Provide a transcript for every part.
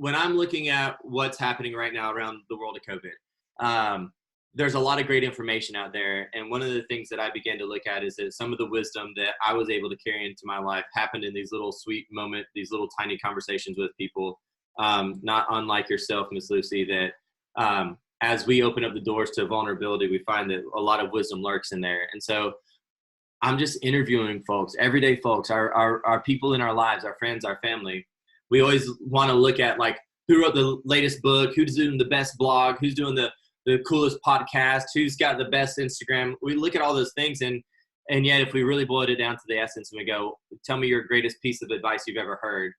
when I'm looking at what's happening right now around the world of COVID, there's a lot of great information out there. And one of the things that I began to look at is that some of the wisdom that I was able to carry into my life happened in these little sweet moments, these little tiny conversations with people, not unlike yourself, Miss Lucy, that as we open up the doors to vulnerability, we find that a lot of wisdom lurks in there. And so I'm just interviewing folks, everyday folks, our people in our lives, our friends, our family. We always want to look at like who wrote the latest book, who's doing the best blog, who's doing the coolest podcast, who's got the best Instagram. We look at all those things, and yet if we really boiled it down to the essence and we go, tell me your greatest piece of advice you've ever heard,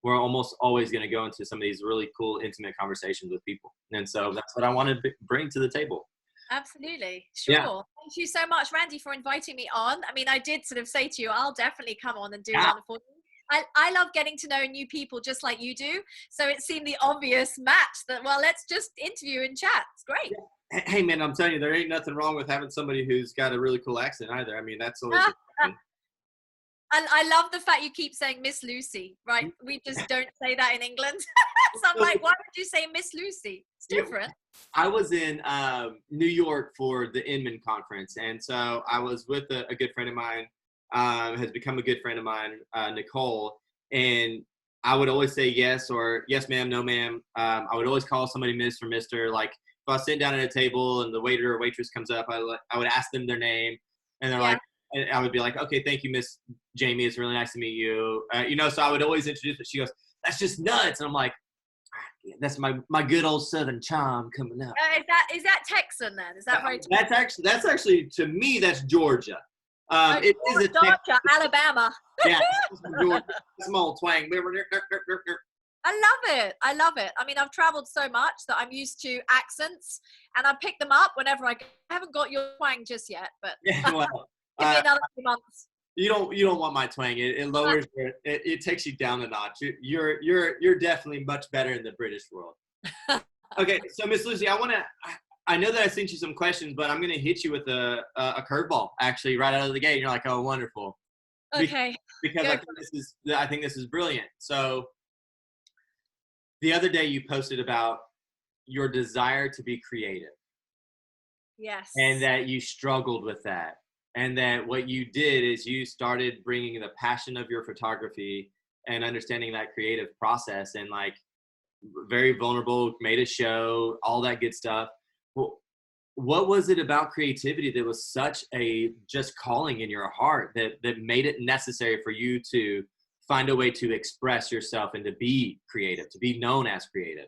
we're almost always going to go into some of these really cool, intimate conversations with people. And so that's what I want to bring to the table. Absolutely. Sure. Yeah. Thank you so much, Randy, for inviting me on. I mean, I did sort of say to you, I'll definitely come on and do one for you. I love getting to know new people just like you do. So it seemed the obvious match that, well, let's just interview and chat. It's great. Yeah. Hey, man, I'm telling you, there ain't nothing wrong with having somebody who's got a really cool accent either. I mean, that's always And I love the fact you keep saying Miss Lucy, right? We just don't say that in England. So I'm like, why would you say Miss Lucy? It's different. I was in New York for the Inman conference. And so I was with a good friend of mine, has become a good friend of mine, Nicole. And I would always say yes or yes, ma'am, no, ma'am. I would always call somebody Miss or Mr. Like if I was sitting down at a table and the waiter or waitress comes up, I would ask them their name. And they're like, and I would be like, okay, thank you, Miss Jamie. It's really nice to meet you. So I would always introduce, but she goes, that's just nuts. And I'm like, that's my good old Southern charm coming out. Is that Texan then? Is that right? That's actually, to me, that's Georgia. It is Georgia, Alabama. Yeah, Georgia. Small twang. I love it. I mean, I've traveled so much that I'm used to accents and I pick them up whenever I go. I haven't got your twang just yet, but give me another few months. You don't want my twang. It lowers it takes you down a notch. You're definitely much better in the British world. Okay, so Miss Lucy, I know that I sent you some questions, but I'm gonna hit you with a curveball actually right out of the gate. And you're like, oh, wonderful. Okay. Because I think this is brilliant. So the other day you posted about your desire to be creative. Yes. And that you struggled with that. And that what you did is you started bringing the passion of your photography and understanding that creative process and like very vulnerable, made a show, all that good stuff. Well, what was it about creativity that was such a just calling in your heart that made it necessary for you to find a way to express yourself and to be creative, to be known as creative?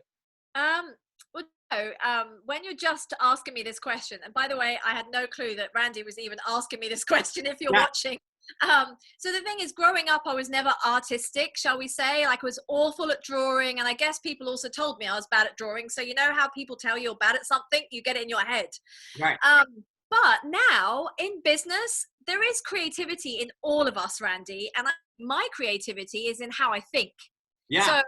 When you're just asking me this question, and by the way, I had no clue that Randy was even asking me this question if you're watching. So the thing is, growing up, I was never artistic, shall we say. Like I was awful at drawing. And I guess people also told me I was bad at drawing. So you know how people tell you you're bad at something, you get it in your head. Right. But now in business, there is creativity in all of us, Randy. And my creativity is in how I think. Yeah. So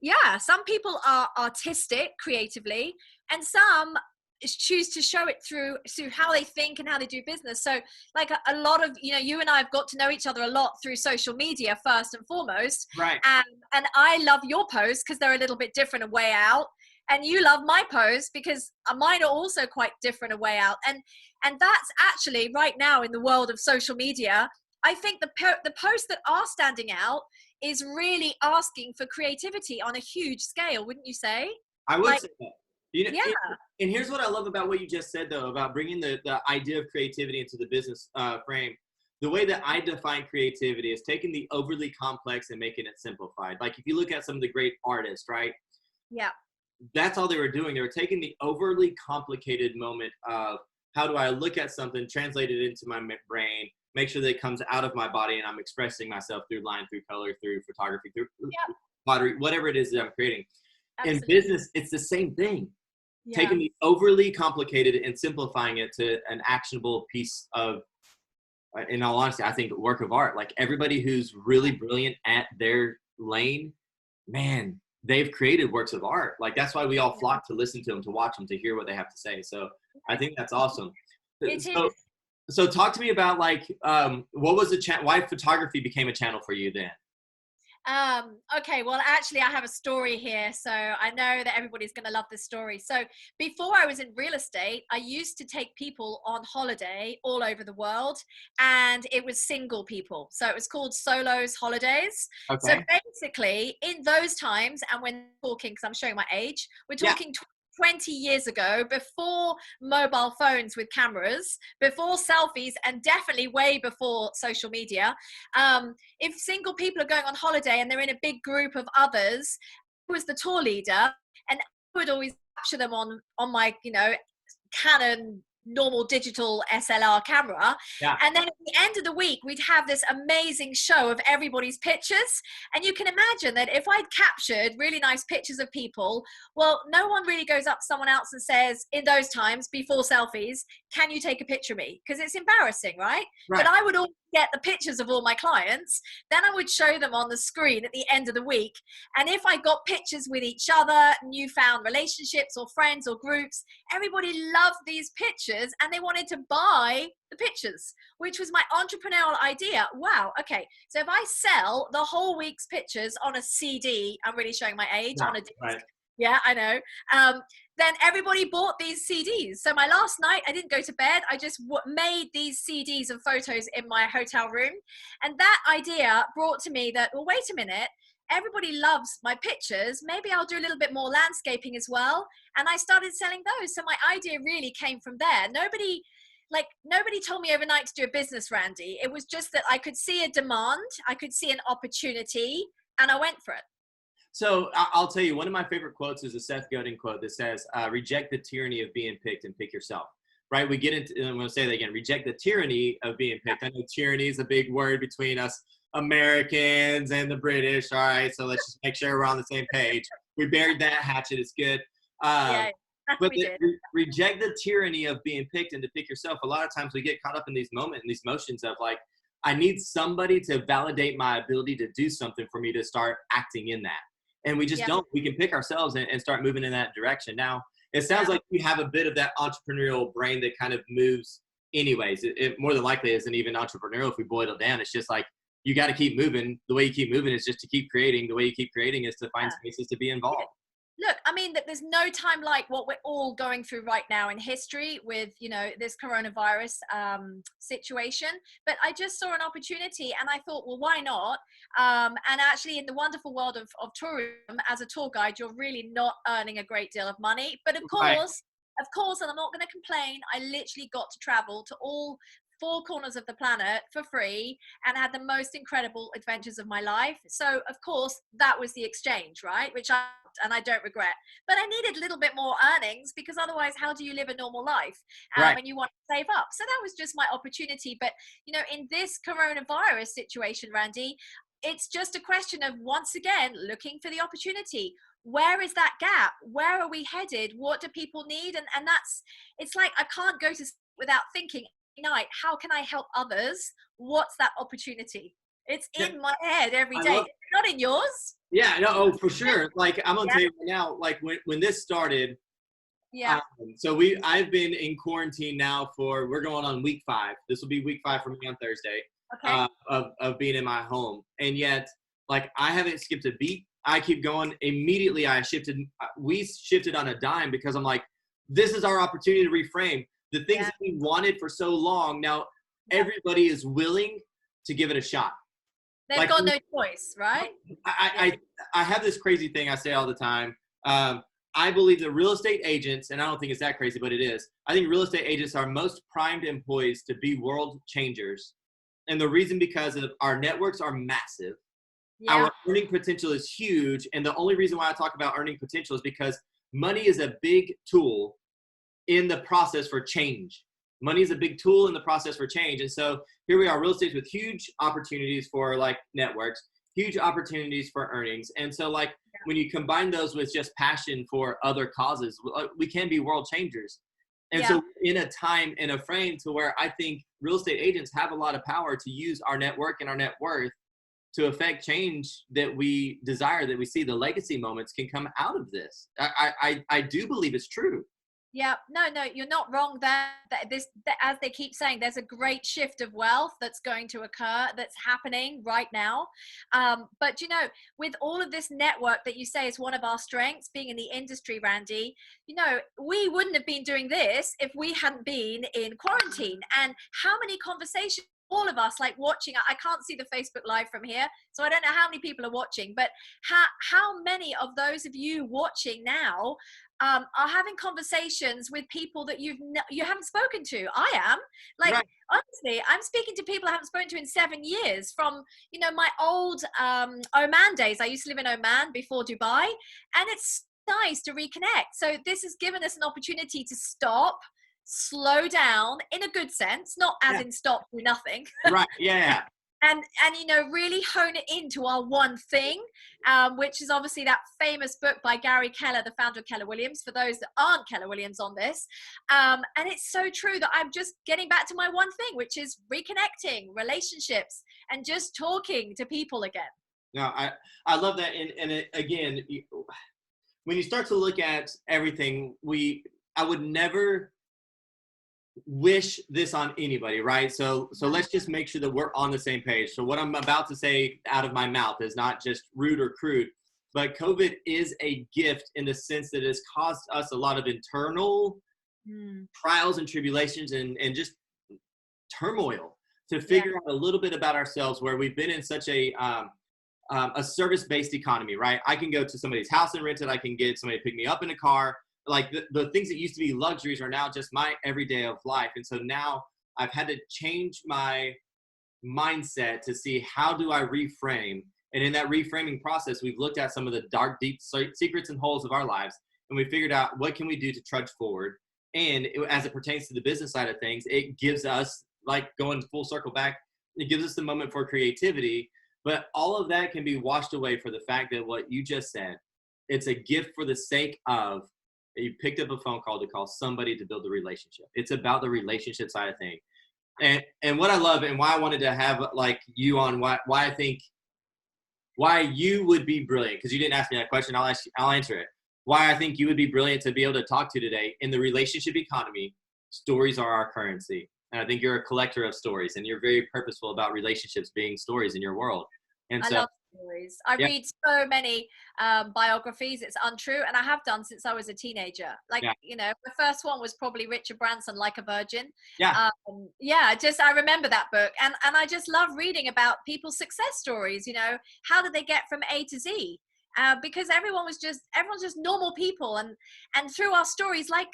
yeah, some people are artistic creatively and some choose to show it through how they think and how they do business. So like a lot of, you and I have got to know each other a lot through social media first and foremost. Right. And I love your posts because they're a little bit different, a way out. And you love my posts because mine are also quite different, a way out. And that's actually right now in the world of social media, I think the posts that are standing out is really asking for creativity on a huge scale, wouldn't you say? I would say that. And here's what I love about what you just said, though, about bringing the idea of creativity into the business frame. The way that I define creativity is taking the overly complex and making it simplified. Like if you look at some of the great artists, right? Yeah. That's all they were doing. They were taking the overly complicated moment of how do I look at something, translate it into my brain, make sure that it comes out of my body and I'm expressing myself through line, through color, through photography, through pottery, whatever it is that I'm creating. Absolutely. In business, it's the same thing. Yeah. Taking the overly complicated and simplifying it to an actionable piece of, in all honesty, I think work of art. Like everybody who's really brilliant at their lane, man, they've created works of art. Like that's why we all flock to listen to them, to watch them, to hear what they have to say. So I think that's awesome. So talk to me about like, what was why photography became a channel for you then? Okay, well, actually, I have a story here. So I know that everybody's going to love this story. So before I was in real estate, I used to take people on holiday all over the world, and it was single people. So it was called Solos Holidays. So Okay. basically, in those times, and when talking, because I'm showing my age, we're Yeah. talking 20 years ago, before mobile phones with cameras, before selfies, and definitely way before social media. If single people are going on holiday and they're in a big group of others, I was the tour leader, and I would always capture them on my, Canon normal digital SLR camera. Yeah. And then at the end of the week, we'd have this amazing show of everybody's pictures. And you can imagine that if I'd captured really nice pictures of people, well, no one really goes up to someone else and says, in those times, before selfies, can you take a picture of me? Because it's embarrassing, right? But Right. I would always get the pictures of all my clients. Then I would show them on the screen at the end of the week. And if I got pictures with each other, newfound relationships or friends or groups, everybody loved these pictures and they wanted to buy the pictures, which was my entrepreneurial idea. Wow. Okay. So if I sell the whole week's pictures on a CD, I'm really showing my age, Yeah. on a disc. Right. Yeah, I know. Then everybody bought these CDs. So my last night, I didn't go to bed. I just made these CDs and photos in my hotel room. And that idea brought to me that, well, wait a minute, everybody loves my pictures. Maybe I'll do a little bit more landscaping as well. And I started selling those. So my idea really came from there. Nobody told me overnight to do a business, Randy. It was just that I could see a demand, I could see an opportunity, and I went for it. So I'll tell you, one of my favorite quotes is a Seth Godin quote that says, reject the tyranny of being picked and pick yourself. Right? We get into, and I'm going to say that again, reject the tyranny of being picked. I know tyranny is a big word between us Americans and the British. All right. So let's just make sure we're on the same page. We buried that hatchet. It's good. Yeah, But we did. reject the tyranny of being picked and to pick yourself. A lot of times we get caught up in these moments, in these motions of like, I need somebody to validate my ability to do something for me to start acting in that. And we just Yeah, don't. We can pick ourselves and start moving in that direction. Now, it sounds yeah. like you have a bit of that entrepreneurial brain that kind of moves anyways. It more than likely isn't even entrepreneurial if we boil it down. It's just like you got to keep moving. The way you keep moving is just to keep creating. The way you keep creating is to find spaces to be involved. Look, I mean, that there's no time like what we're all going through right now in history with, this coronavirus situation. But I just saw an opportunity and I thought, well, why not? And actually, in the wonderful world of tourism, as a tour guide, you're really not earning a great deal of money. But Right. of course, and I'm not going to complain, I literally got to travel to all four corners of the planet for free and had the most incredible adventures of my life. So of course that was the exchange, right? Which I don't regret, but I needed a little bit more earnings because otherwise how do you live a normal life? Right. And you want to save up. So that was just my opportunity. But in this coronavirus situation, Randy, it's just a question of, once again, looking for the opportunity. Where is that gap? Where are we headed? What do people need? And it's like I can't go to sleep without thinking night, how can I help others? What's that opportunity? It's Yeah, in my head every I day. love. It's not in yours. Yeah. No. Oh, for sure. Like I'm gonna Yeah, tell you right now. Like when this started. yeah. So I've been in quarantine now for, we're going on week 5. This will be week 5 for me on Thursday, Okay. of being in my home. And yet, like, I haven't skipped a beat. I keep going. Immediately we shifted on a dime because I'm like, this is our opportunity to reframe the things Yeah, that we wanted for so long. Now yeah. everybody is willing to give it a shot. They've Like got no choice, right? Yeah, I have this crazy thing I say all the time. I believe that real estate agents, and I don't think it's that crazy, but it is. I think real estate agents are most primed employees to be world changers. And the reason because of our networks are massive. yeah, Our earning potential is huge. And the only reason why I talk about earning potential is because money is a big tool in the process for change. Money is a big tool in the process for change. And so here we are, real estate with huge opportunities for like networks, huge opportunities for earnings. And so like when you combine those with just passion for other causes, we can be world changers. And yeah. so in a time, in a frame to where I think real estate agents have a lot of power to use our network and our net worth to affect change that we desire, that we see the legacy moments can come out of this. I do believe it's true. Yeah, no, you're not wrong there. As they keep saying, there's a great shift of wealth that's going to occur, that's happening right now. But with all of this network that you say is one of our strengths, being in the industry, Randy, we wouldn't have been doing this if we hadn't been in quarantine. And how many conversations, all of us, like watching, I can't see the Facebook Live from here, so I don't know how many people are watching, but how many of those of you watching now are having conversations with people that you haven't spoken to. I am, like, Right. honestly, I'm speaking to people I haven't spoken to in 7 years from my old Oman days. I used to live in Oman before Dubai, and it's nice to reconnect. So this has given us an opportunity to stop, slow down in a good sense, not as Yeah. in stop, do nothing. Right. Yeah. And really hone it into our one thing, which is obviously that famous book by Gary Keller, the founder of Keller Williams, for those that aren't Keller Williams on this. And it's so true that I'm just getting back to my one thing, which is reconnecting, relationships, and just talking to people again. No, I love that. And again, when you start to look at everything, I would never wish this on anybody, right? So let's just make sure that we're on the same page. So what I'm about to say out of my mouth is not just rude or crude, but COVID is a gift in the sense that it has caused us a lot of internal trials and tribulations and just turmoil to figure out a little bit about ourselves, where we've been in such a service-based economy, right? I can go to somebody's house and rent it. I can get somebody to pick me up in a car. Like the things that used to be luxuries are now just my everyday of life. And so now I've had to change my mindset to see how do I reframe. And in that reframing process, we've looked at some of the dark, deep secrets and holes of our lives. And we figured out what can we do to trudge forward. And as it pertains to the business side of things, it gives us, like going full circle back, it gives us the moment for creativity. But all of that can be washed away for the fact that what you just said, it's a gift for the sake of, you picked up a phone call to call somebody to build a relationship. It's about the relationship side of things. And what I love and why I wanted to have like you on, why I think, why you would be brilliant, because you didn't ask me that question. I'll answer it. Why I think you would be brilliant to be able to talk to today. In the relationship economy, stories are our currency. And I think you're a collector of stories, and you're very purposeful about relationships being stories in your world. And I so, love stories. I yeah, read so many biographies. It's untrue, and I have done since I was a teenager. Like, yeah, the first one was probably Richard Branson, Like a Virgin. yeah. I remember that book, and I just love reading about people's success stories. How did they get from A to Z? Because everyone's just normal people, and through our stories, like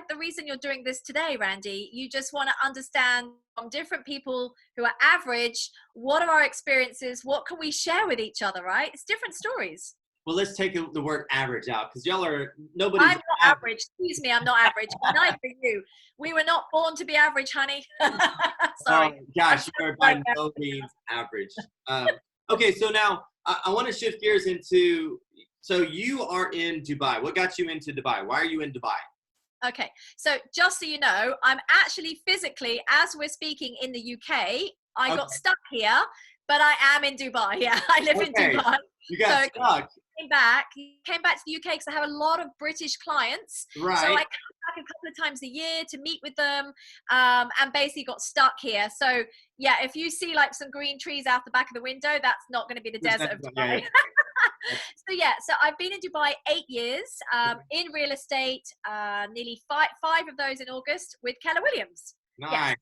the reason you're doing this today, Randy, you just want to understand from different people who are average, what are our experiences, what can we share with each other, right? It's different stories. Well, let's take the word average out, because nobody's I'm not average. Excuse me, I'm not average. Neither are you. We were not born to be average, honey. Oh Sorry. gosh, you are by no means average. Okay, so now I want to shift gears into, so you are in Dubai. What got you into Dubai? Why are you in Dubai? Okay, so just so you know, I'm actually physically, as we're speaking, in the UK. I got stuck here, but I am in Dubai. Yeah, I live in Okay, Dubai. you got So stuck. came back to the UK because I have a lot of British clients. So I Right. come back a couple of times a year to meet with them, and basically got stuck here. So yeah, if you see like some green trees out the back of the window, that's not going to be the desert of Yeah, Dubai. So I've been in Dubai 8 years, in real estate, nearly five of those in August with Keller Williams. Yes. nice.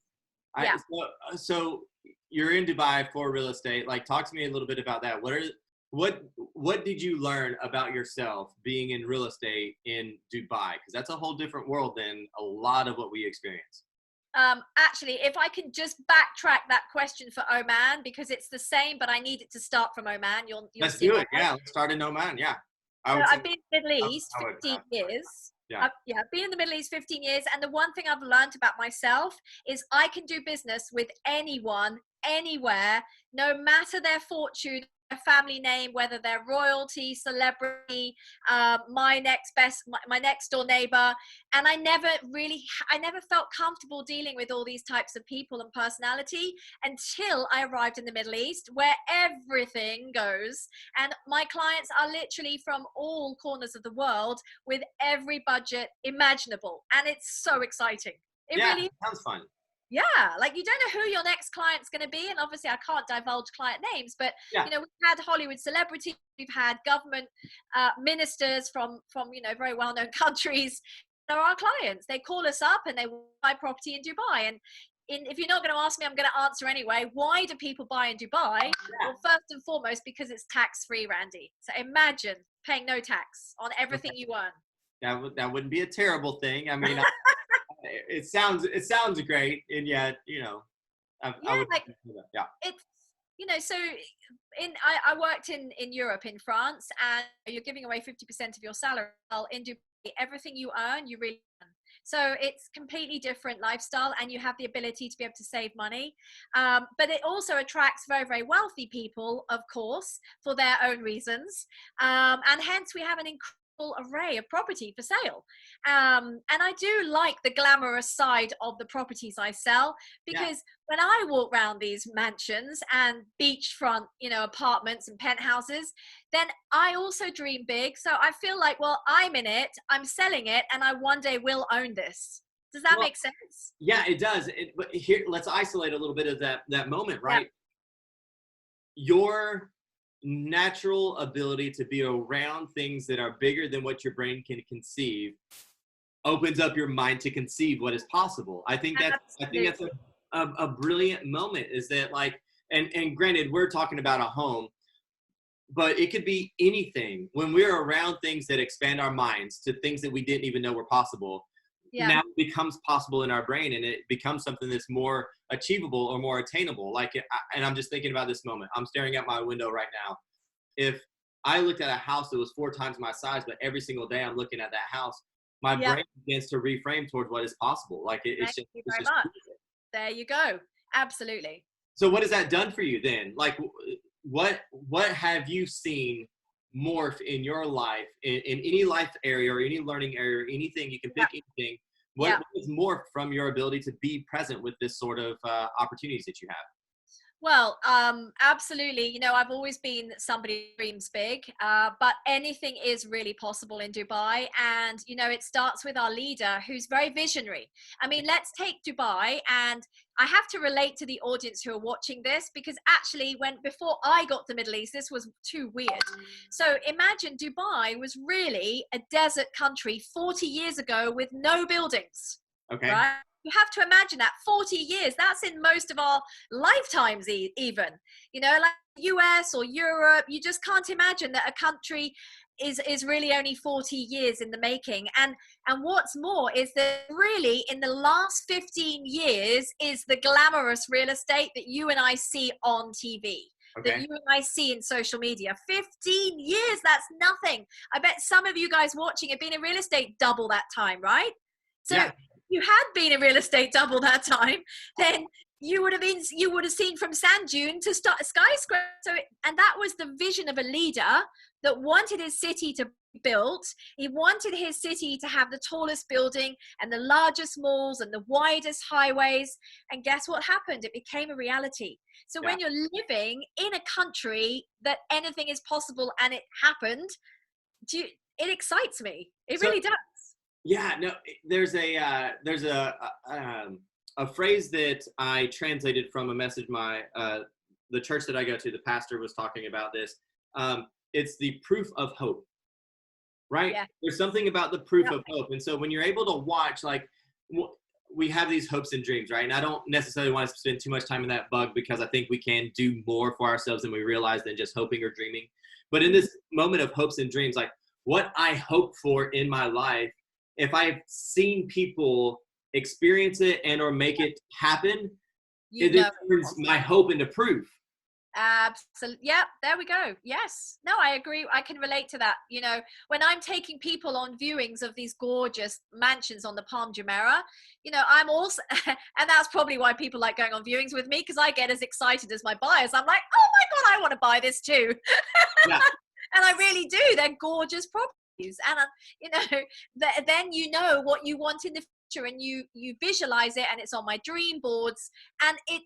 Yeah. So you're in Dubai for real estate. Like, talk to me a little bit about that. What did you learn about yourself being in real estate in Dubai? Because that's a whole different world than a lot of what we experience. Actually, if I can just backtrack that question for Oman, because it's the same, but I need it to start from Oman. You'll Let's see do why. it. Yeah, let's start in Oman. Yeah, I So would say I've been in the Middle I East would 15 years. Yeah. I've been in the Middle East 15 years. And the one thing I've learned about myself is I can do business with anyone, anywhere, no matter their fortune, a family name, whether they're royalty, celebrity, my next door neighbor. And I never felt comfortable dealing with all these types of people and personality until I arrived in the Middle East, where everything goes. And my clients are literally from all corners of the world with every budget imaginable. And it's so exciting. It Yeah, really, sounds fun. yeah, like you don't know who your next client's going to be, and obviously I can't divulge client names, but Yeah. we've had Hollywood celebrities, we've had government ministers from very well-known countries. They're our clients. They call us up and they buy property in Dubai. And if you're not going to ask me, I'm going to answer anyway. Why do people buy in Dubai? Yeah. Well, first and foremost, because it's tax-free, Randy. So imagine paying no tax on everything you earn. That wouldn't be a terrible thing. I mean, it sounds great, and yet, I Yeah, would, like yeah. it's so I worked in Europe, in France, and you're giving away 50% of your salary. Well, in Dubai, everything you earn you really earn. So it's completely different lifestyle, and you have the ability to be able to save money, but it also attracts very, very wealthy people, of course, for their own reasons, and hence we have an incredible array of property for sale. And I do like the glamorous side of the properties I sell, Yeah. because when I walk around these mansions and beachfront, apartments and penthouses, then I also dream big. So I feel like, well, I'm in it, I'm selling it, and I one day will own this. Does that Well, make sense? yeah, it does. But here, let's isolate a little bit of that moment, Yeah. right? Your natural ability to be around things that are bigger than what your brain can conceive opens up your mind to conceive what is possible. I think that's a brilliant moment, is that, like, and granted, we're talking about a home, but it could be anything. When we're around things that expand our minds to things that we didn't even know were possible, Yeah. now it becomes possible in our brain, and it becomes something that's more achievable or more attainable. And I'm just thinking about this moment. I'm staring at my window right now. If I looked at a house that was 4 times my size, but every single day I'm looking at that house, my Yeah. brain begins to reframe towards what is possible. Like Thank you very much. There you go. Absolutely. So what has that done for you then? Like, what have you seen morph in your life, in any life area or any learning area or anything? You can pick anything. What has morphed from your ability to be present with this sort of opportunities that you have? Well, absolutely. I've always been somebody who dreams big, but anything is really possible in Dubai. And, it starts with our leader, who's very visionary. I mean, let's take Dubai, and I have to relate to the audience who are watching this, because actually before I got to the Middle East, this was too weird. So imagine Dubai was really a desert country 40 years ago with no buildings. Okay. Right? You have to imagine that 40 years, that's in most of our lifetimes even, like US or Europe. You just can't imagine that a country is really only 40 years in the making. And what's more is that really in the last 15 years is the glamorous real estate that you and I see on TV. Okay. That you and I see in social media. 15 years, that's nothing. I bet some of you guys watching have been in real estate double that time, right? So yeah. You had been in real estate double that time, then you would have seen from sand dune to start a skyscraper. And that was the vision of a leader that wanted his city to be built. He wanted his city to have the tallest building and the largest malls and the widest highways. And guess what happened? It became a reality. So when you're living in a country that anything is possible and it happened, it excites me. It really does. Yeah, no, there's a phrase that I translated from a message the church that I go to, the pastor was talking about this. It's the proof of hope, right? Yeah. There's something about the proof of hope. And so when you're able to watch, like, we have these hopes and dreams, right? And I don't necessarily want to spend too much time in that bug, because I think we can do more for ourselves than we realize than just hoping or dreaming. But in this moment of hopes and dreams, like what I hope for in my life, if I've seen people experience it and or make it happen, it turns my hope into proof. Absolutely. Yeah, there we go. Yes. No, I agree. I can relate to that. You know, when I'm taking people on viewings of these gorgeous mansions on the Palm Jumeirah, you know, I'm also, and that's probably why people like going on viewings with me, because I get as excited as my buyers. I'm like, oh my God, I want to buy this too. Yeah. And I really do. They're gorgeous properties. And, you know, then you know what you want in the future, and you visualize it, and it's on my dream boards, and it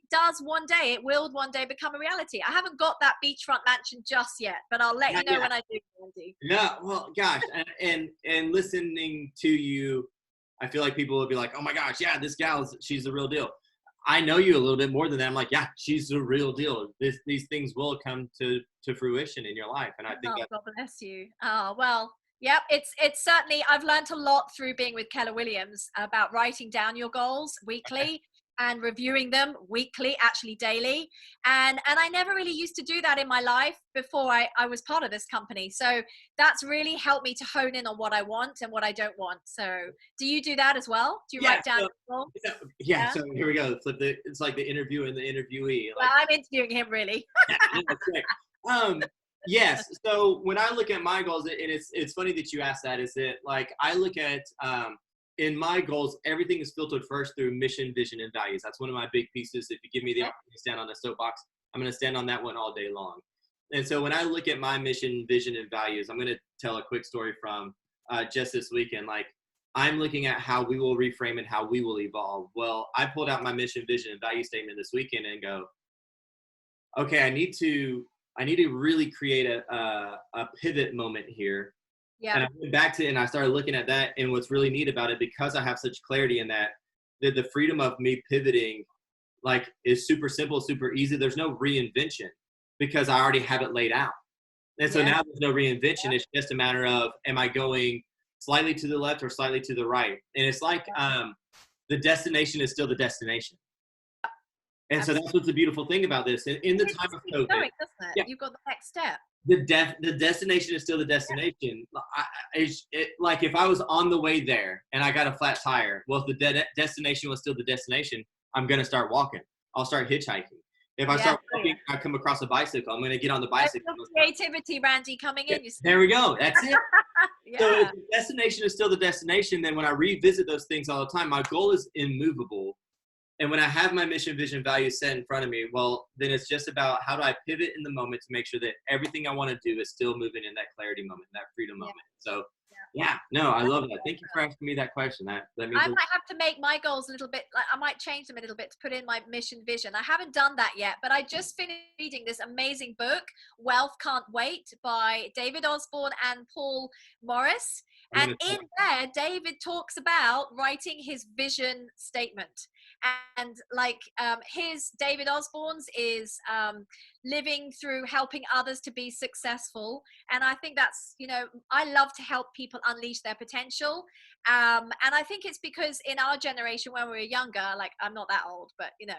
will one day become a reality. I haven't got that beachfront mansion just yet, but I'll let Yeah. you know Yeah. when I do, Andy. Yeah. Well, gosh. And listening to you, I feel like people will be like, oh my gosh, yeah, this she's the real deal. I know you a little bit more than that. I'm like, yeah, she's the real deal. These things will come to fruition in your life. And I think Oh, that, God bless you. Oh, well, yep. It's certainly, I've learned a lot through being with Keller Williams about writing down your goals weekly and reviewing them weekly, actually daily. And I never really used to do that in my life before I was part of this company. So that's really helped me to hone in on what I want and what I don't want. So do you do that as well? Do you yeah. write down So, your goals? yeah. Yeah. So here we go. It's like the interview and the interviewee. Well, Like, I'm interviewing him really. yeah, that's right. Yes. So when I look at my goals, and it's funny that you asked that, is that like I look at in my goals, everything is filtered first through mission, vision, and values. That's one of my big pieces. If you give me the opportunity to stand on a soapbox, I'm going to stand on that one all day long. And so when I look at my mission, vision, and values, I'm going to tell a quick story from just this weekend. Like I'm looking at how we will reframe and how we will evolve. Well, I pulled out my mission, vision, and value statement this weekend and go, okay, I need to really create a pivot moment here. Yeah. And I went back to it and I started looking at that. And what's really neat about it, because I have such clarity in that, the freedom of me pivoting like is super simple, super easy. There's no reinvention because I already have it laid out. And so Yeah. now there's no reinvention. It's just a matter of, am I going slightly to the left or slightly to the right? And it's like the destination is still the destination. And so that's what's the beautiful thing about this. In the time of COVID, going, doesn't it? yeah, You've got the next step. the destination is still the destination. Like if I was on the way there and I got a flat tire, well, if the destination was still the destination, I'm going to start walking. I'll start hitchhiking. If I start walking, I come across a bicycle, I'm going to get on the bicycle. Creativity, Randy, coming in. There we go. That's it. Yeah. So if the destination is still the destination, then when I revisit those things all the time, my goal is immovable. And when I have my mission, vision, values set in front of me, well, then it's just about how do I pivot in the moment to make sure that everything I want to do is still moving in that clarity moment, that freedom moment. So, yeah, no, I love that. Thank you for asking me that question. That means I might have to make my goals a little bit, like I might change them a little bit to put in my mission vision. I haven't done that yet, but I just finished reading this amazing book, Wealth Can't Wait, by David Osborne and Paul Morris. And in there, David talks about writing his vision statement. And like David Osborne's is living through helping others to be successful. And I think that's, you know, I love to help people unleash their potential. And I think it's because in our generation, when we were younger, like I'm not that old, but you know,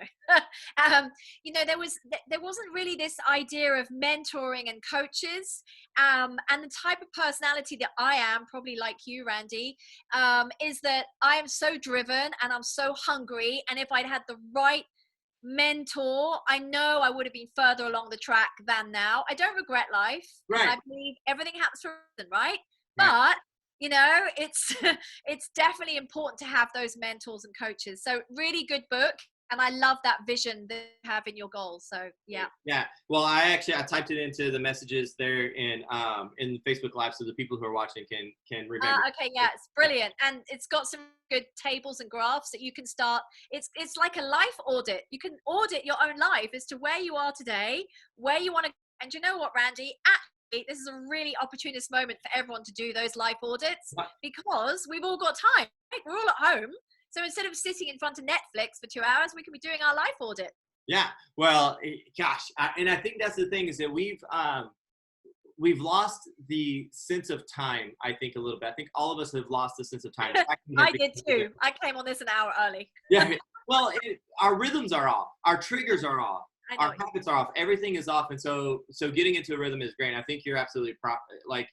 there wasn't really this idea of mentoring and coaches. And the type of personality that I am, probably like you, Randy, is that I am so driven and I'm so hungry. And if I'd had the right mentor, I know I would have been further along the track than now. I don't regret life. Right. I believe everything happens for a reason, right? But you know, it's it's definitely important to have those mentors and coaches. So really good book. And I love that vision that you have in your goals. So yeah. Yeah. Well, I typed it into the messages there in Facebook Live, so the people who are watching can remember. Okay, yeah, it's brilliant, and it's got some good tables and graphs that you can start. It's like a life audit. You can audit your own life as to where you are today, where you want to. And you know what, Randy? Actually, this is a really opportunist moment for everyone to do those life audits because we've all got time. Right? We're all at home. So instead of sitting in front of Netflix for 2 hours, we can be doing our life audit. Yeah. Well, gosh. And I think that's the thing is that we've lost the sense of time, I think, a little bit. I think all of us have lost the sense of time. I did too. I came on this an hour early. Yeah. Well, our rhythms are off. Our triggers are off. Our habits are off. Everything is off. And so getting into a rhythm is great. I think you're absolutely like,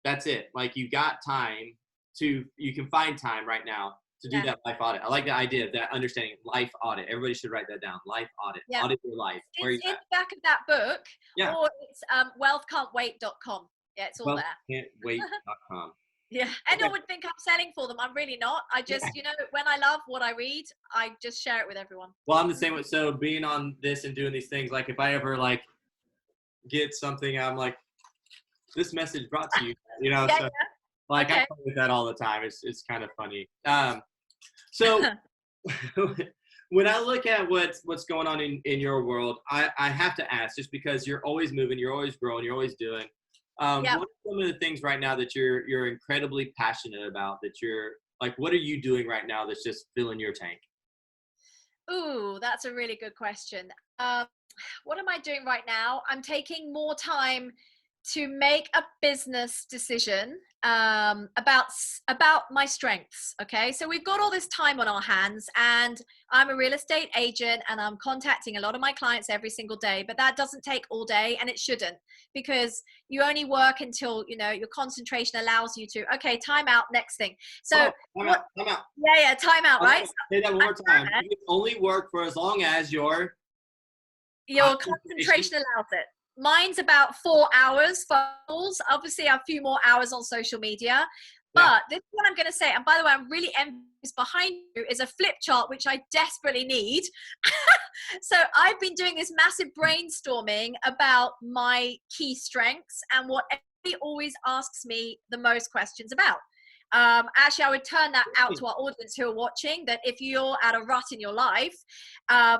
that's it. Like you got time you can find time right now to do Yeah. that life audit. I like the idea of that understanding life audit. Everybody should write that down. Life audit. Yeah. Audit your life. Where are It's you in at? the back of that book, Yeah. or it's wealthcan'twait.com. Yeah, it's all there. Wealthcan'twait.com. Yeah. Okay. Anyone would think I'm selling for them. I'm really not. I just, when I love what I read, I just share it with everyone. Well, I'm the same way. So being on this and doing these things, like if I ever like get something, I'm like, this message brought to you, Yeah, so like I okay. play with that all the time. It's kind of funny. So when I look at what's going on in your world, I have to ask, just because you're always moving, you're always growing, you're always doing. Yeah. What are some of the things right now that you're incredibly passionate about, that you're like, what are you doing right now that's just filling your tank? Ooh, that's a really good question. What am I doing right now? I'm taking more time to make a business decision about my strengths. Okay, so we've got all this time on our hands, and I'm a real estate agent, and I'm contacting a lot of my clients every single day. But that doesn't take all day, and it shouldn't, because you only work until your concentration allows you to. Okay, time out. Next thing. So Time what? out, time out. Yeah, time out. Right. Say that one more time. You can only work for as long as your concentration allows it. Mine's about 4 hours. Obviously, a few more hours on social media. Yeah. But this is what I'm going to say. And by the way, I'm really envious behind you is a flip chart, which I desperately need. So I've been doing this massive brainstorming about my key strengths and what everybody always asks me the most questions about. Actually, I would turn that out to our audience who are watching, that if you're at a rut in your life,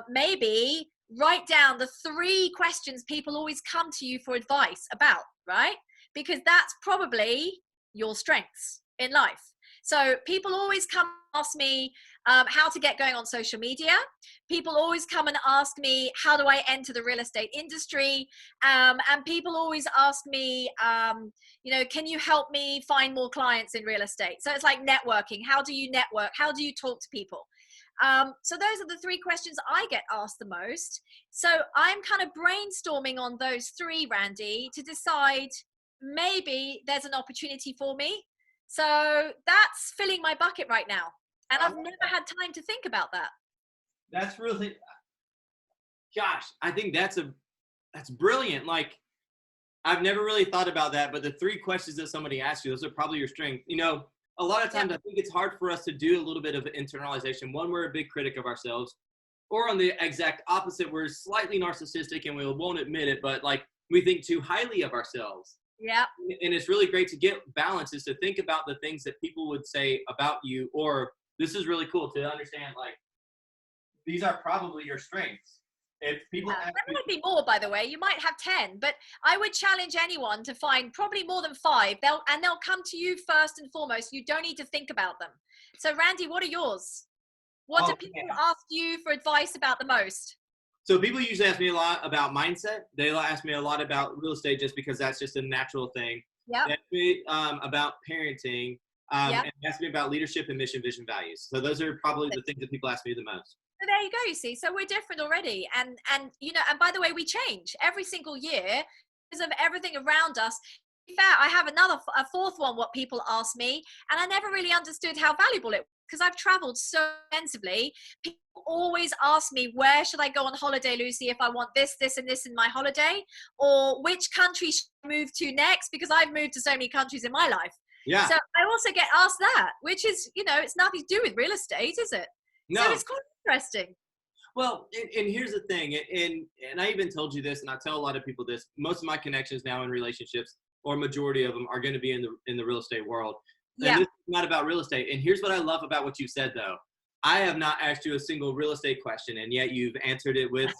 maybe write down the 3 questions people always come to you for advice about, right? Because that's probably your strengths in life. So people always come ask me how to get going on social media. People always come and ask me, how do I enter the real estate industry? And people always ask me, can you help me find more clients in real estate? So it's like networking. How do you network? How do you talk to people? So those are the 3 questions I get asked the most. So I'm kind of brainstorming on those 3, Randy, to decide maybe there's an opportunity for me. So that's filling my bucket right now. And I've never had time to think about that. That's really, gosh, I think that's brilliant. Like, I've never really thought about that, but the 3 questions that somebody asks you, those are probably your strength. A lot of times I think it's hard for us to do a little bit of internalization. One, we're a big critic of ourselves, or on the exact opposite, we're slightly narcissistic and we won't admit it, but like we think too highly of ourselves. Yeah. And it's really great to get balance, is to think about the things that people would say about you, or this is really cool to understand, like, these are probably your strengths. If people there might be more, by the way, you might have 10, but I would challenge anyone to find probably more than 5. They'll come to you first and foremost. You don't need to think about them. So Randy, what are yours? What do people ask you for advice about the most? So people usually ask me a lot about mindset. They ask me a lot about real estate, just because that's just a natural thing. Yeah. They ask me about parenting, and they ask me about leadership and mission, vision, values. So those are probably the things that people ask me the most. So there you go. You see, so we're different already, and by the way, we change every single year because of everything around us. In fact, I have a 4th one. What people ask me, and I never really understood how valuable it was, because I've traveled so extensively. People always ask me, where should I go on holiday, Lucy, if I want this, this, and this in my holiday, or which country should I move to next, because I've moved to so many countries in my life. Yeah. So I also get asked that, which is, it's nothing to do with real estate, is it? No. So it's quite interesting. Well, and here's the thing, and I even told you this, and I tell a lot of people this. Most of my connections now in relationships, or majority of them, are going to be in the real estate world. And this is not about real estate. And here's what I love about what you said, though. I have not asked you a single real estate question, and yet you've answered it with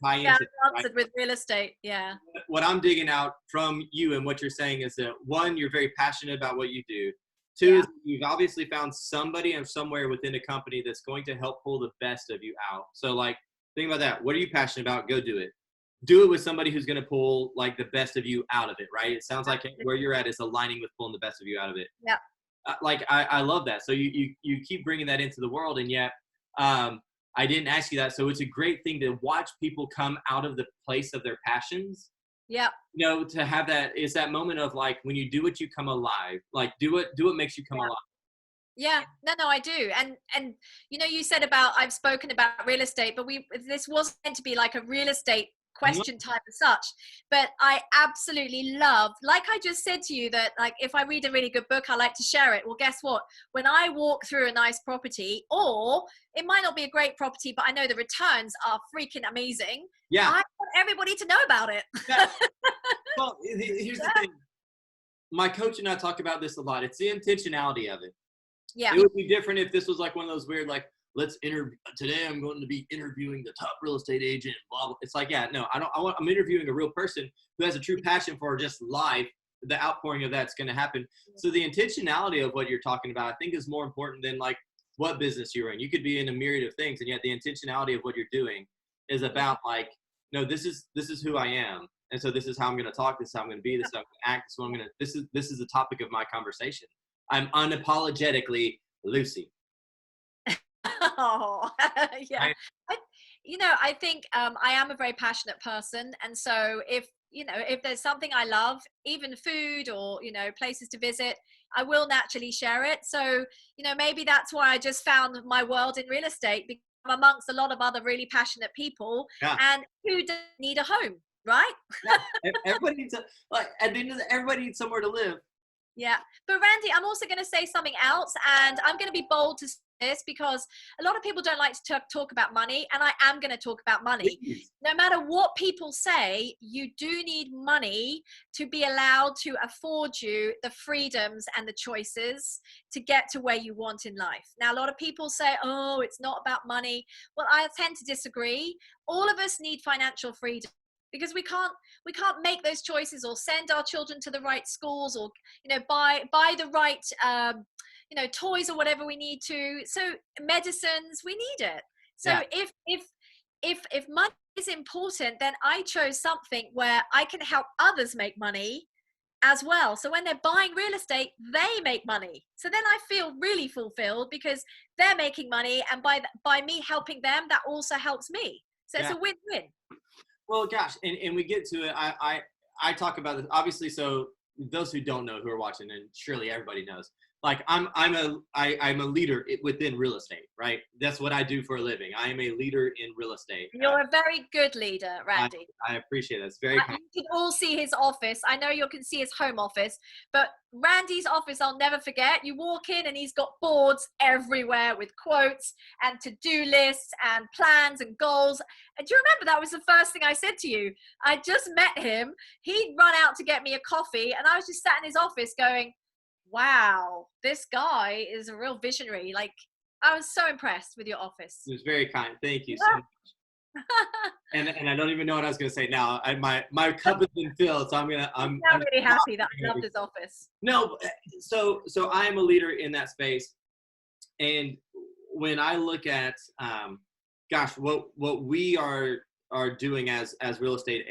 answered with real estate. Yeah. What I'm digging out from you and what you're saying is that, 1, you're very passionate about what you do. 2, is you've obviously found somebody and somewhere within a company that's going to help pull the best of you out. So, like, think about that. What are you passionate about? Go do it. Do it with somebody who's going to pull, like, the best of you out of it, right? It sounds like where you're at is aligning with pulling the best of you out of it. Yeah. I love that. So you keep bringing that into the world, and yet I didn't ask you that. So it's a great thing to watch people come out of the place of their passions. Yeah. To have that, is that moment of, like, when you do it, you come alive. Like, do what makes you come alive. Yeah, no, I do. And you said about I've spoken about real estate, but this wasn't meant to be like a real estate Mhm. question time as such. But I absolutely love, like I just said to you, that like if I read a really good book, I like to share it. Well, guess what? When I walk through a nice property, or it might not be a great property, but I know the returns are freaking amazing, Yeah. I want everybody to know about it. Yeah. Well, here's the Yeah. thing. My coach and I talk about this a lot. It's the intentionality of it. Yeah. It would be different if this was like one of those weird, like, let's interview today. I'm going to be interviewing the top real estate agent. Blah blah. It's like, yeah, no, I don't. I'm interviewing a real person who has a true passion for just life. The outpouring of that's going to happen. So the intentionality of what you're talking about, I think, is more important than like what business you're in. You could be in a myriad of things, and yet the intentionality of what you're doing is about like, no, this is who I am, and so this is how I'm going to talk. This is how I'm going to be. This is how I'm going to act. This is what I'm going to. This is the topic of my conversation. I'm unapologetically Lucy. Oh, yeah. Right? I, I think I am a very passionate person. And so if there's something I love, even food or, places to visit, I will naturally share it. So, maybe that's why I just found my world in real estate, because I'm amongst a lot of other really passionate people, Yeah, and who doesn't need a home, right? yeah. Everybody needs a, like at the end of the, everybody needs somewhere to live. Yeah. But Randy, I'm also going to say something else, and I'm going to be bold to say this because a lot of people don't like to talk about money, and I am going to talk about money. Please. No matter what people say, you do need money to be allowed to afford you the freedoms and the choices to get to where you want in life. Now, a lot of people say, oh, it's not about money. Well, I tend to disagree. All of us need financial freedom, because we can't make those choices or send our children to the right schools, or buy the right toys or whatever we need to. So medicines, we need it. So Yeah, if money is important, then I chose something where I can help others make money as well. So when they're buying real estate, they make money. So then I feel really fulfilled because they're making money, and by me helping them, that also helps me. So it's yeah. a win-win. Well, gosh, and we get to it. I talk about this obviously. So those who don't know, who are watching, and surely everybody knows, like I'm a leader within real estate, right? That's what I do for a living. I am a leader in real estate. You're a very good leader, I Randy. I appreciate it. It's very kind. You can all see his office. I know you can see his home office, but Randy's office, I'll never forget. You walk in and he's got boards everywhere with quotes and to-do lists and plans and goals. And do you remember that was the first thing I said to you? I just met him. He'd run out to get me a coffee, and I was just sat in his office going, wow, this guy is a real visionary. Like, I was so impressed with your office. It was very kind. Thank you so much. And I don't even know what I was gonna say now. My cup has been filled, so I'm really happy that I loved his office. no. So I am a leader in that space, and when I look at gosh, what we are doing as real estate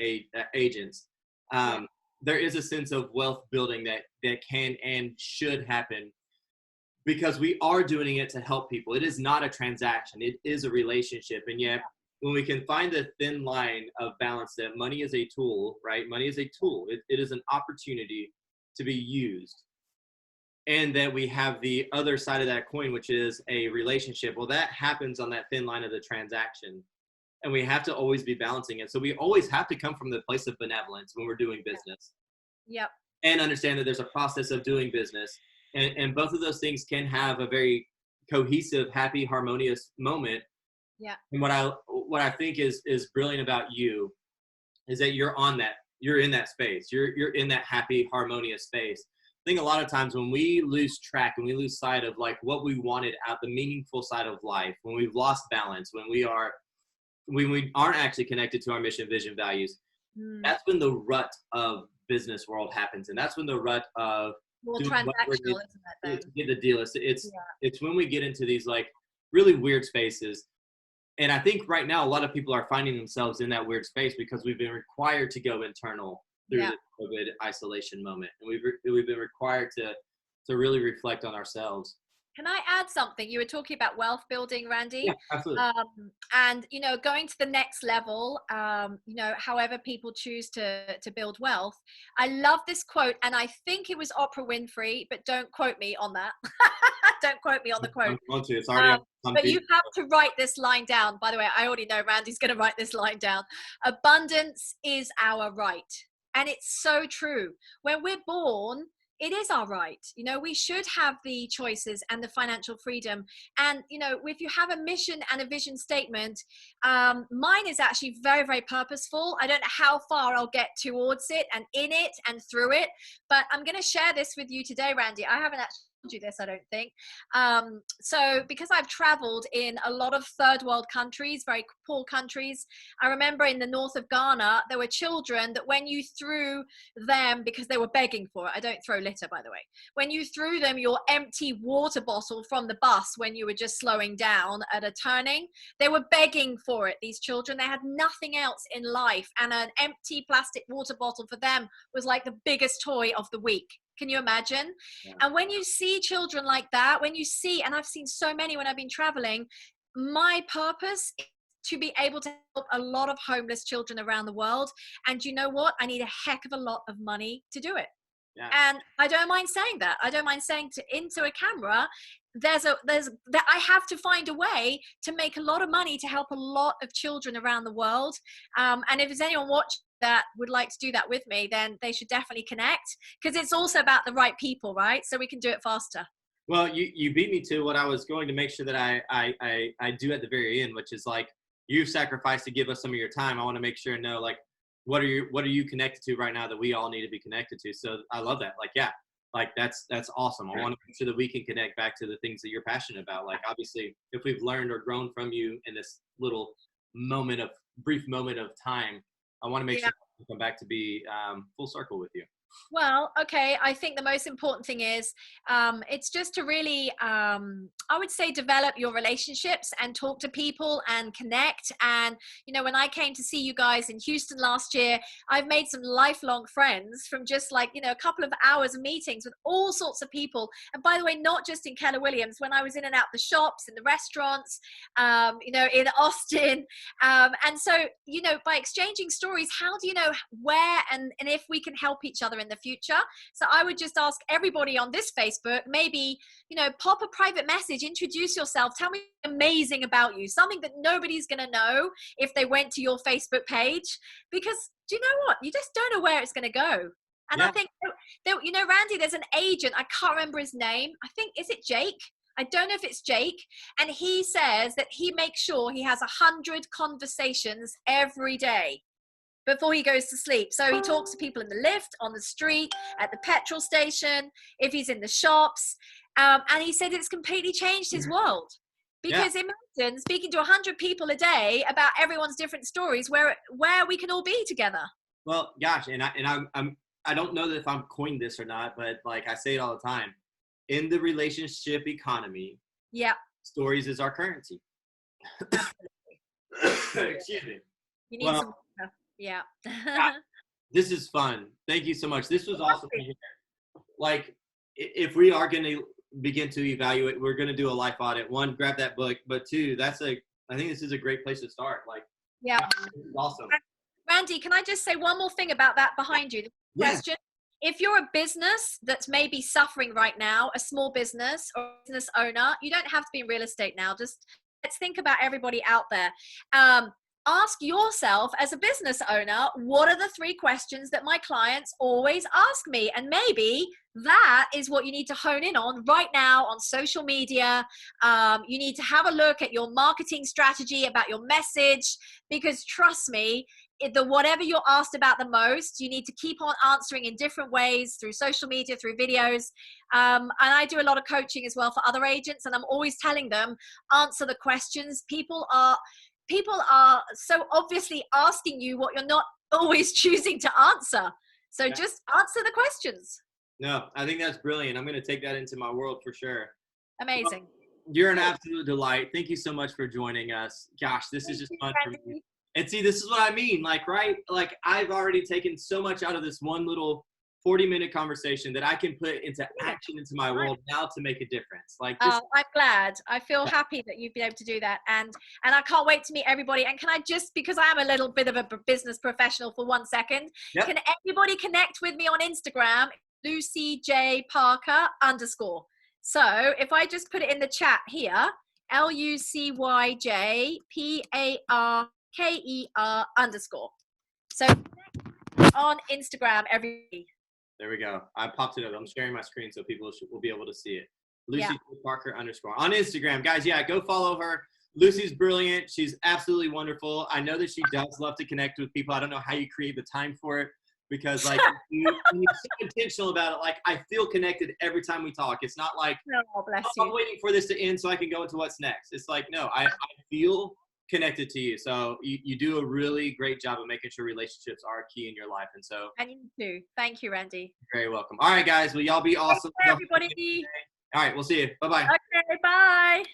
agents, Yeah. there is a sense of wealth building that can and should happen because we are doing it to help people. It is not a transaction, it is a relationship. And yet, when we can find the thin line of balance that money is a tool, right? Money is a tool, it is an opportunity to be used. And that we have the other side of that coin, which is a relationship. Well, that happens on that thin line of the transaction. And we have to always be balancing it. So we always have to come from the place of benevolence when we're doing business Yep. and understand that there's a process of doing business. And both of those things can have a very cohesive, happy, harmonious moment. Yeah. And what I think is brilliant about you is that you're in that space. You're in that happy, harmonious space. I think a lot of times when we lose track and we lose sight of like what we wanted out, the meaningful side of life, when we've lost balance, when we aren't actually connected to our mission, vision, values, Mm. that's when the rut of business world happens. And that's when the rut of More doing what we're transactional, isn't it, then? to get the deal. Yeah. It's when we get into these like really weird spaces. And I think right now a lot of people are finding themselves in that weird space because we've been required to go internal through Yeah. the COVID isolation moment, and we've been required to really reflect on ourselves. Can I add something? You were talking about wealth building, Yeah, Randy. absolutely. And going to the next level, however people choose to build wealth. I love this quote, and I think it was Oprah Winfrey, but don't quote me on that. Don't quote me on the quote. I'm going to. It's already Um, on some but you people. have to write this line down. By the way, I already know Randy's going to write this line down. Abundance is our right. And it's so true. When we're born, it is our right. You know, we should have the choices and the financial freedom. And, you know, if you have a mission and a vision statement, mine is actually very, very purposeful. I don't know how far I'll get towards it and in it and through it, but I'm going to share this with you today, Randy. I haven't actually told you this, I don't think. So because I've traveled in a lot of third world countries, very poor countries, I remember in the north of Ghana, there were children that when you threw them, because they were begging for it, I don't throw litter, by the way, when you threw them your empty water bottle from the bus when you were just slowing down at a turning, they were begging for it. These children, they had nothing else in life, and an empty plastic water bottle for them was like the biggest toy of the week. Can you imagine? Yeah. And when you see children like that, when you see, and I've seen so many when I've been traveling, my purpose is to be able to help a lot of homeless children around the world. And you know what? I need a heck of a lot of money to do it. Yeah. And I don't mind saying that. I don't mind saying into a camera, that I have to find a way to make a lot of money to help a lot of children around the world. And if there's anyone watching that would like to do that with me, then they should definitely connect, because it's also about the right people, right? So we can do it faster. Well, you beat me to what I was going to make sure that I do at the very end, which is like, you've sacrificed to give us some of your time. I want to make sure and know, like, what are you connected to right now that we all need to be connected to? So I love that. Like, yeah, like that's awesome. I want to make sure that we can connect back to the things that you're passionate about. Like, obviously, if we've learned or grown from you in this little brief moment of time, I want to make sure we come back to be full circle with you. Well, okay. I think the most important thing is it's just to really, I would say, develop your relationships and talk to people and connect. And, you know, when I came to see you guys in Houston last year, I've made some lifelong friends from just like, you know, a couple of hours of meetings with all sorts of people. And by the way, not just in Keller Williams, when I was in and out the shops, in the restaurants, you know, in Austin. And so, you know, by exchanging stories, how do you know where and if we can help each other in the future? So I would just ask everybody on this Facebook, maybe, you know, pop a private message, introduce yourself, tell me amazing about you, something that nobody's going to know if they went to your Facebook page, because do you know what? You just don't know where it's going to go. And yeah. I think, you know, Randy, there's an agent, I can't remember his name. I think, is it Jake? I don't know if it's Jake. And he says that he makes sure he has 100 conversations every day before he goes to sleep. So he talks to people in the lift, on the street, at the petrol station, if he's in the shops. And he said it's completely changed his world. Because imagine speaking to 100 people a day about everyone's different stories, where we can all be together. Well, gosh, I don't know that if I'm coined this or not, but like I say it all the time. In the relationship economy, stories is our currency. Excuse me. You need some. Yeah. This is fun. Thank you so much. This was awesome to hear. Like, if we are going to begin to evaluate, we're going to do a life audit. One, grab that book, but two, I think this is a great place to start. Like, this is awesome. Randy, can I just say one more thing about that behind you? The question. If you're a business that's maybe suffering right now, a small business or business owner, you don't have to be in real estate now. Just let's think about everybody out there. Ask yourself as a business owner, what are the 3 questions that my clients always ask me? And maybe that is what you need to hone in on right now on social media. You need to have a look at your marketing strategy, about your message, because trust me, whatever you're asked about the most, you need to keep on answering in different ways, through social media, through videos. And I do a lot of coaching as well for other agents, and I'm always telling them, answer the questions. People are so obviously asking you what you're not always choosing to answer. So just answer the questions. No, I think that's brilliant. I'm going to take that into my world for sure. Amazing. Well, you're an absolute delight. Thank you so much for joining us. Gosh, this is just fun for me. And see, this is what I mean. Like, right? Like, I've already taken so much out of this one little 40-minute conversation that I can put into action into my world now to make a difference. Like, this. I'm glad. I feel happy that you've been able to do that, and I can't wait to meet everybody. And can I just, because I am a little bit of a business professional for 1 second, can everybody connect with me on Instagram, LucyJParker_. So if I just put it in the chat here, LucyYJPARKER_. So on Instagram every week. There we go. I popped it up. I'm sharing my screen so people will be able to see it. Lucy Parker _ on Instagram. Guys, yeah, go follow her. Lucy's brilliant. She's absolutely wonderful. I know that she does love to connect with people. I don't know how you create the time for it, because like you're so intentional about it. Like, I feel connected every time we talk. It's not like, oh, bless I'm you. waiting for this to end so I can go into what's next. It's like, no, I feel connected to you. So you do a really great job of making sure relationships are key in your life. And so, And you too. Thank you, Randy. you're very welcome. All right, guys. Well, y'all be awesome. Take care, everybody. All right, we'll see you. Bye-bye. Okay, bye.